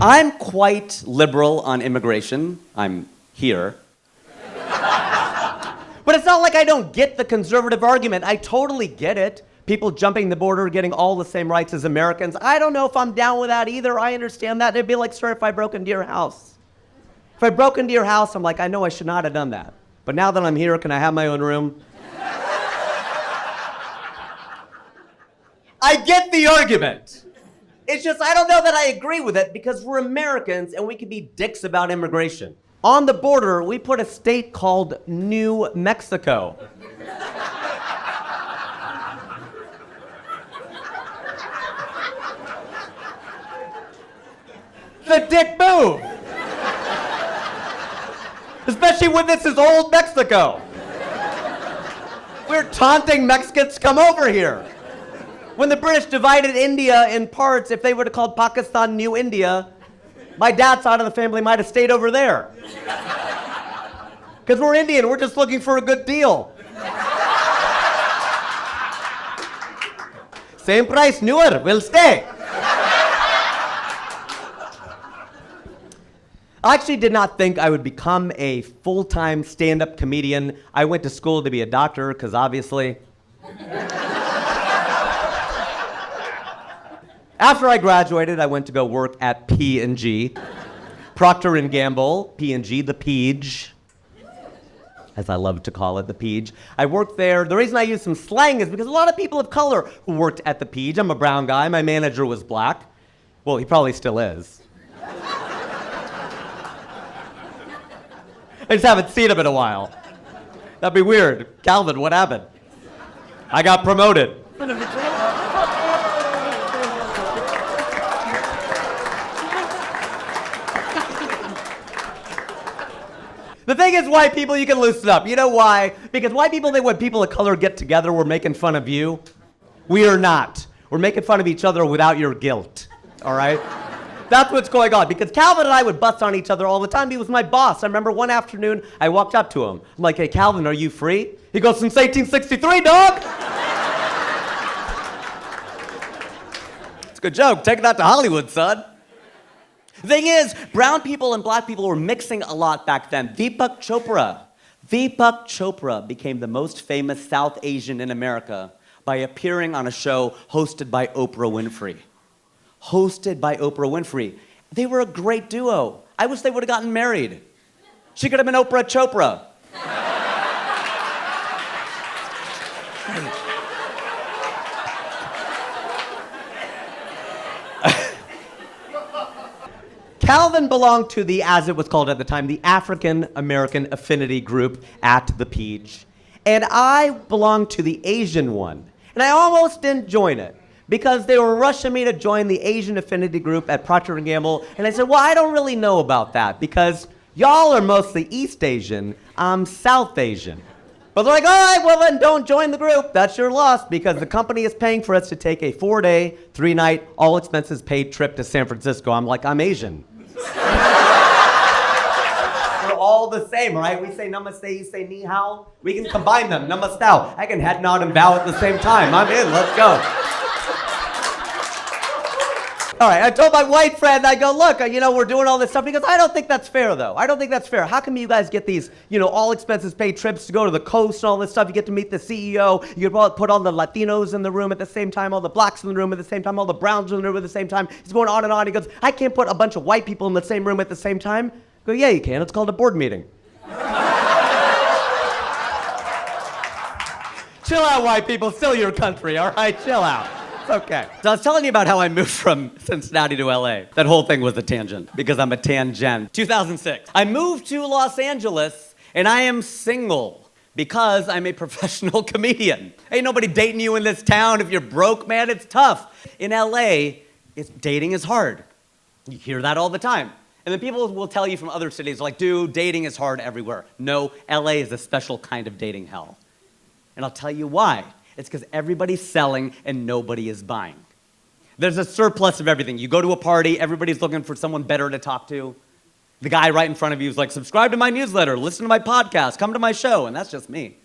I'm quite liberal on immigration. I'm here. But it's not like I don't get the conservative argument. I totally get it. People jumping the border, getting all the same rights as Americans. I don't know if I'm down with that either. I understand that. It'd be like, sir, if I broke into your house. If I broke into your house, I'm like, I know I should not have done that. But now that I'm here, can I have my own room? I get the argument. It's just, I don't know that I agree with it because we're Americans and we can be dicks about immigration. On the border, we put a state called New Mexico. The dick move. Especially when this is old Mexico. We're taunting Mexicans to come over here. When the British divided India in parts, if they would have called Pakistan New India, my dad's side of the family might have stayed over there. Because we're Indian, we're just looking for a good deal. Same price, newer, we'll stay. I actually did not think I would become a full-time stand-up comedian. I went to school to be a doctor, because obviously. After I graduated, I went to go work at P&G. Procter & Gamble, P&G, the Peach, as I love to call it, the Peach. I worked there. The reason I use some slang is because a lot of people of color who worked at the Peach. I'm a brown guy. My manager was black. Well, he probably still is. I just haven't seen him in a while. That'd be weird. Calvin, what happened? I got promoted. The thing is, white people, you can loosen up. You know why? Because white people think when people of color get together, we're making fun of you. We are not. We're making fun of each other without your guilt, all right? That's what's going on. Because Calvin and I would bust on each other all the time. He was my boss. I remember one afternoon, I walked up to him. I'm like, hey, Calvin, are you free? He goes, since 1863, dog. It's a good joke. Take that to Hollywood, son. The thing is, brown people and black people were mixing a lot back then. Deepak Chopra became the most famous South Asian in America by appearing on a show hosted by Oprah Winfrey. They were a great duo. I wish they would have gotten married. She could have been Oprah Chopra. Calvin belonged to the, as it was called at the time, the African American Affinity Group at the Peach. And I belonged to the Asian one. And I almost didn't join it because they were rushing me to join the Asian Affinity Group at Procter & Gamble. And I said, well, I don't really know about that because y'all are mostly East Asian. I'm South Asian. But they're like, all right, well then don't join the group. That's your loss because the company is paying for us to take a 4-day, 3-night, all expenses paid trip to San Francisco. I'm like, I'm Asian. We're all the same, right? We say namaste, you say ni hao. We can combine them, namastao. I can head nod and bow at the same time. I'm in, let's go. All right, I told my white friend, I go, look, we're doing all this stuff. He goes, I don't think that's fair, though. I don't think that's fair. How come you guys get these, all expenses paid trips to go to the coast and all this stuff? You get to meet the CEO. You put all the Latinos in the room at the same time, all the blacks in the room at the same time, all the browns in the room at the same time. He's going on and on. He goes, I can't put a bunch of white people in the same room at the same time. I go, yeah, you can. It's called a board meeting. Chill out, white people. Still your country, all right? Chill out. Okay. So I was telling you about how I moved from Cincinnati to LA. That whole thing was a tangent because I'm a tangent. 2006. I moved to Los Angeles and I am single because I'm a professional comedian. Ain't nobody dating you in this town. If you're broke, man, it's tough. In LA, dating is hard. You hear that all the time. And then people will tell you from other cities like, dude, dating is hard everywhere. No, LA is a special kind of dating hell. And I'll tell you why. It's because everybody's selling and nobody is buying. There's a surplus of everything. You go to a party, everybody's looking for someone better to talk to. The guy right in front of you is like, subscribe to my newsletter, listen to my podcast, come to my show, and that's just me.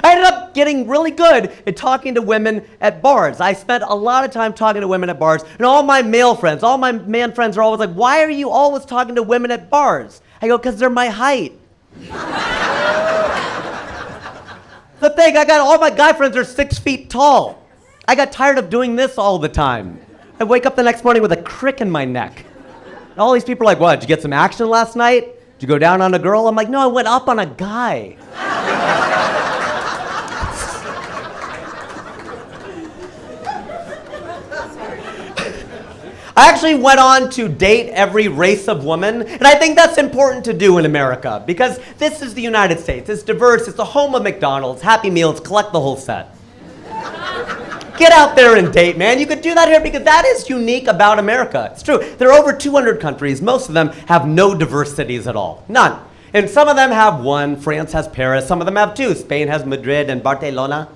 I ended up getting really good at talking to women at bars. I spent a lot of time talking to women at bars, and all my male friends, all my man friends are always like, why are you always talking to women at bars? I go, because they're my height. The thing, all my guy friends are 6 feet tall. I got tired of doing this all the time. I wake up the next morning with a crick in my neck. And all these people are like, what, did you get some action last night? Did you go down on a girl? I'm like, no, I went up on a guy. I actually went on to date every race of woman, and I think that's important to do in America, because this is the United States. It's diverse, it's the home of McDonald's, Happy Meals, collect the whole set. Get out there and date, man. You could do that here because that is unique about America. It's true. There are over 200 countries. Most of them have no diverse cities at all. None. And some of them have one. France has Paris. Some of them have two. Spain has Madrid and Barcelona.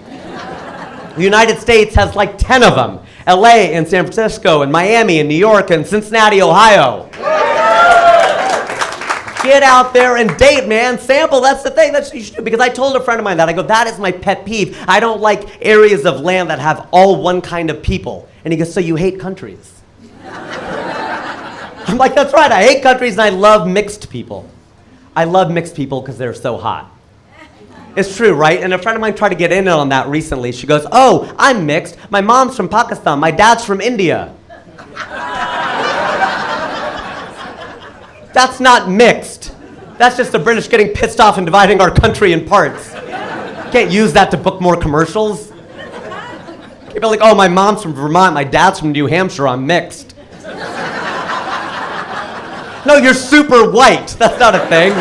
The United States has like 10 of them. LA and San Francisco and Miami and New York and Cincinnati, Ohio. Get out there and date, man. Sample, that's the thing. That's what you should do. Because I told a friend of mine that. I go, that is my pet peeve. I don't like areas of land that have all one kind of people. And he goes, so you hate countries? I'm like, that's right. I hate countries and I love mixed people. I love mixed people because they're so hot. It's true, right? And a friend of mine tried to get in on that recently. She goes, oh, I'm mixed. My mom's from Pakistan. My dad's from India. That's not mixed. That's just the British getting pissed off and dividing our country in parts. Can't use that to book more commercials. Can't be like, oh, my mom's from Vermont, my dad's from New Hampshire, I'm mixed. No, you're super white. That's not a thing.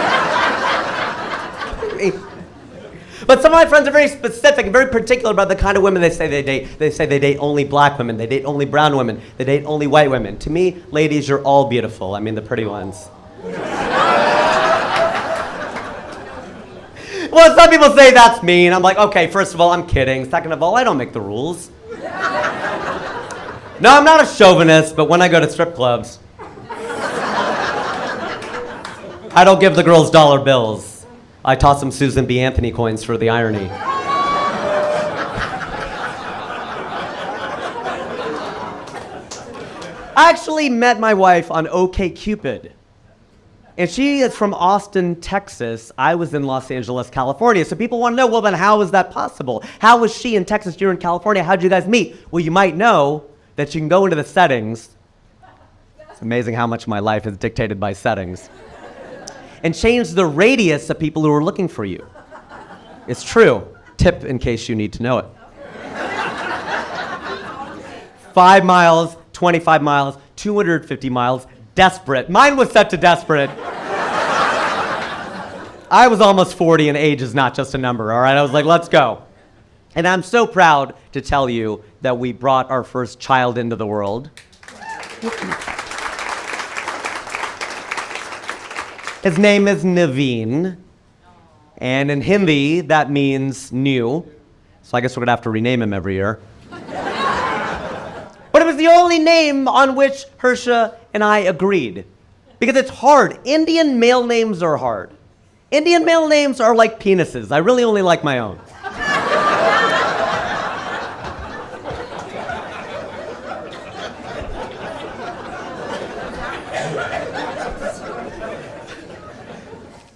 But some of my friends are very specific and very particular about the kind of women they say they date. They say they date only black women, they date only brown women, they date only white women. To me, ladies, you're all beautiful. I mean, the pretty ones. Well, some people say that's mean. I'm like, okay, first of all, I'm kidding. Second of all, I don't make the rules. No, I'm not a chauvinist, but when I go to strip clubs, I don't give the girls dollar bills. I toss them Susan B. Anthony coins for the irony. I actually met my wife on OkCupid. And she is from Austin, Texas. I was in Los Angeles, California. So people want to know, well, then how is that possible? How was she in Texas, you're in California? How'd you guys meet? Well, you might know that you can go into the settings. It's amazing how much my life is dictated by settings. And change the radius of people who are looking for you. It's true. Tip in case you need to know it. 5 miles, 25 miles, 250 miles, desperate. Mine was set to desperate. I was almost 40 and age is not just a number, all right? I was like, let's go. And I'm so proud to tell you that we brought our first child into the world. His name is Naveen, and in Hindi, that means new. So I guess we're gonna have to rename him every year. But it was the only name on which Harsha and I agreed. Because it's hard. Indian male names are hard. Indian male names are like penises. I really only like my own.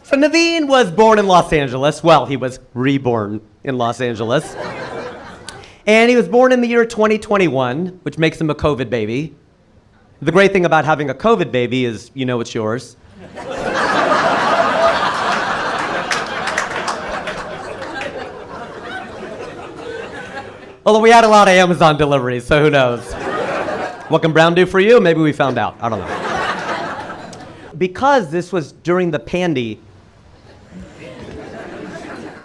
So Naveen was born in Los Angeles. Well, he was reborn in Los Angeles. And he was born in the year 2021, which makes him a COVID baby. The great thing about having a COVID baby is you know it's yours. Although we had a lot of Amazon deliveries, so who knows? What can Brown do for you? Maybe we found out. I don't know. Because this was during the pandy,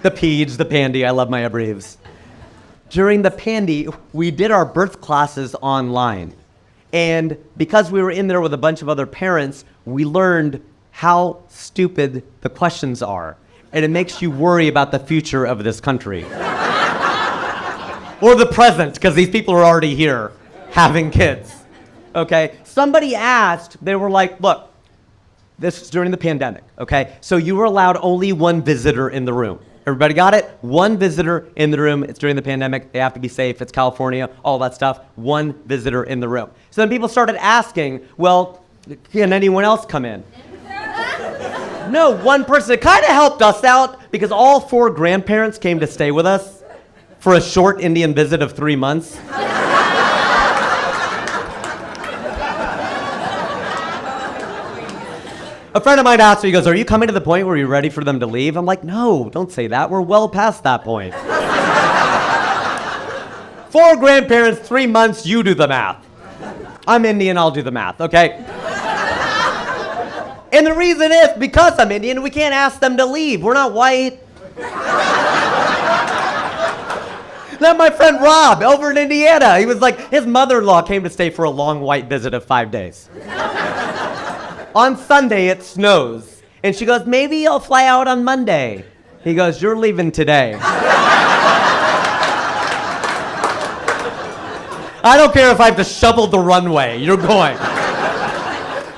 the Peej, the pandy, I love my abbreviations. During the pandy, we did our birth classes online. And because we were in there with a bunch of other parents, we learned how stupid the questions are. And it makes you worry about the future of this country. Or the present, because these people are already here having kids. Okay? Somebody asked, they were like, look, this was during the pandemic, okay? So you were allowed only one visitor in the room. Everybody got it? One visitor in the room. It's during the pandemic. They have to be safe. It's California, all that stuff. One visitor in the room. So then people started asking, well, can anyone else come in? No, one person. It kind of helped us out because all 4 grandparents came to stay with us for a short Indian visit of 3 months. A friend of mine asked me, he goes, are you coming to the point where you're ready for them to leave? I'm like, no, don't say that. We're well past that point. 4 grandparents, 3 months, you do the math. I'm Indian, I'll do the math, okay? And the reason is, because I'm Indian, we can't ask them to leave. We're not white. Then my friend Rob, over in Indiana, he was like, his mother-in-law came to stay for a long white visit of 5 days. On Sunday, it snows. And she goes, maybe I'll fly out on Monday. He goes, you're leaving today. I don't care if I have to shovel the runway. You're going.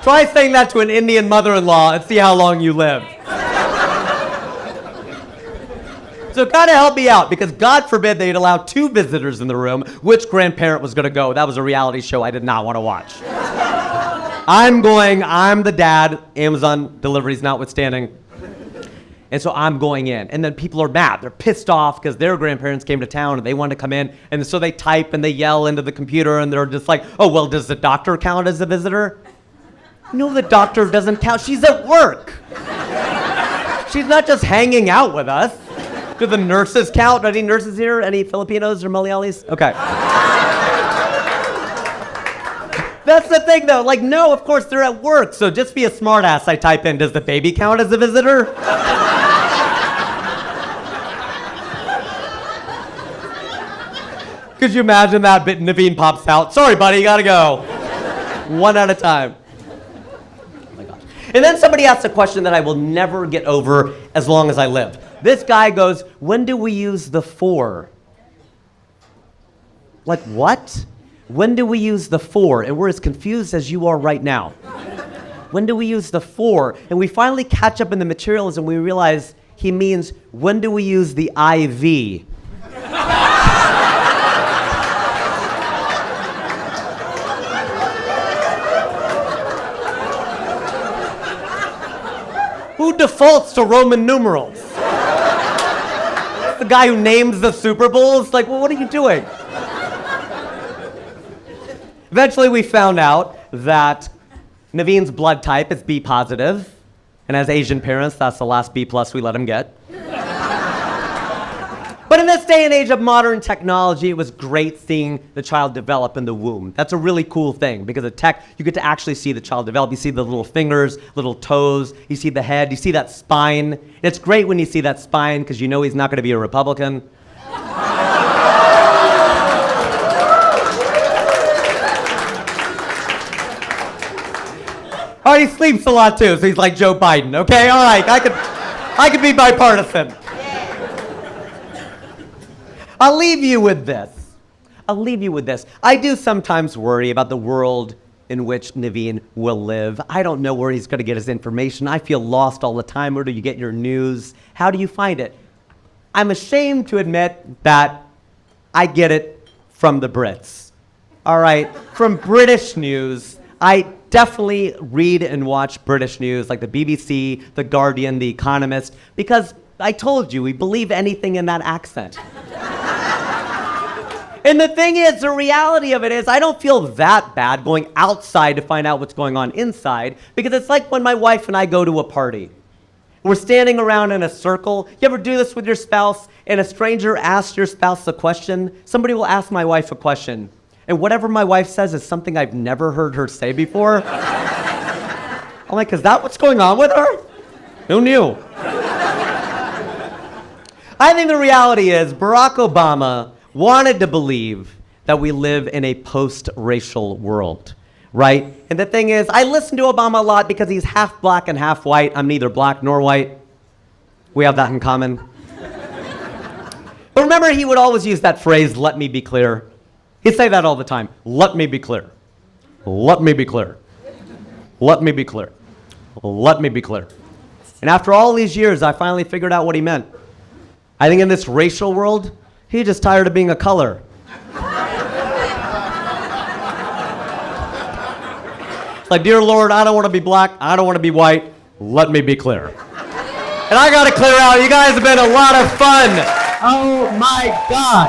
Try saying that to an Indian mother-in-law and see how long you live. So it kind of helped me out because God forbid they'd allow 2 visitors in the room. Which grandparent was going to go? That was a reality show I did not want to watch. I'm going, I'm the dad, Amazon deliveries notwithstanding. And so I'm going in. And then people are mad. They're pissed off because their grandparents came to town and they wanted to come in. And so they type and they yell into the computer and they're just like, oh, well, does the doctor count as a visitor? No, the doctor doesn't count. She's at work. She's not just hanging out with us. Do the nurses count? Are any nurses here? Any Filipinos or Malayalis? Okay. That's the thing, though. Like, no, of course, they're at work. So just be a smartass. I type in, does the baby count as a visitor? Could you imagine that? Bit Naveen pops out. Sorry, buddy, you gotta go. One at a time. Oh my gosh. And then somebody asked a question that I will never get over as long as I live. This guy goes, when do we use the for? Like, what? When do we use the for? And we're as confused as you are right now. When do we use the for? And we finally catch up in the materials and we realize he means, when do we use the IV? Who defaults to Roman numerals? The guy who names the Super Bowls? Like, well, what are you doing? Eventually, we found out that Naveen's blood type is B positive, and as Asian parents, that's the last B plus we let him get. But in this day and age of modern technology, it was great seeing the child develop in the womb. That's a really cool thing because of tech, you get to actually see the child develop. You see the little fingers, little toes, you see the head, you see that spine. And it's great when you see that spine because you know he's not going to be a Republican. Oh, he sleeps a lot too, so he's like Joe Biden. Okay, all right, I could be bipartisan. I'll leave you with this. I do sometimes worry about the world in which Naveen will live. I don't know where he's going to get his information. I feel lost all the time. Where do you get your news? How do you find it? I'm ashamed to admit that I get it from the Brits. All right, from British news. I definitely read and watch British news like the BBC, The Guardian, The Economist, because I told you, we believe anything in that accent. And the thing is, the reality of it is, I don't feel that bad going outside to find out what's going on inside, because it's like when my wife and I go to a party. We're standing around in a circle. You ever do this with your spouse, and a stranger asks your spouse a question? Somebody will ask my wife a question, and whatever my wife says is something I've never heard her say before. I'm like, is that what's going on with her? Who knew? I think the reality is Barack Obama wanted to believe that we live in a post-racial world, right? And the thing is, I listen to Obama a lot because he's half black and half white. I'm neither black nor white. We have that in common. But remember, he would always use that phrase, let me be clear. He'd say that all the time. Let me be clear. Let me be clear. Let me be clear. Let me be clear. And after all these years, I finally figured out what he meant. I think in this racial world, he's just tired of being a color. Like, dear Lord, I don't want to be black, I don't want to be white, let me be clear. And I gotta clear out, you guys have been a lot of fun. Oh my God.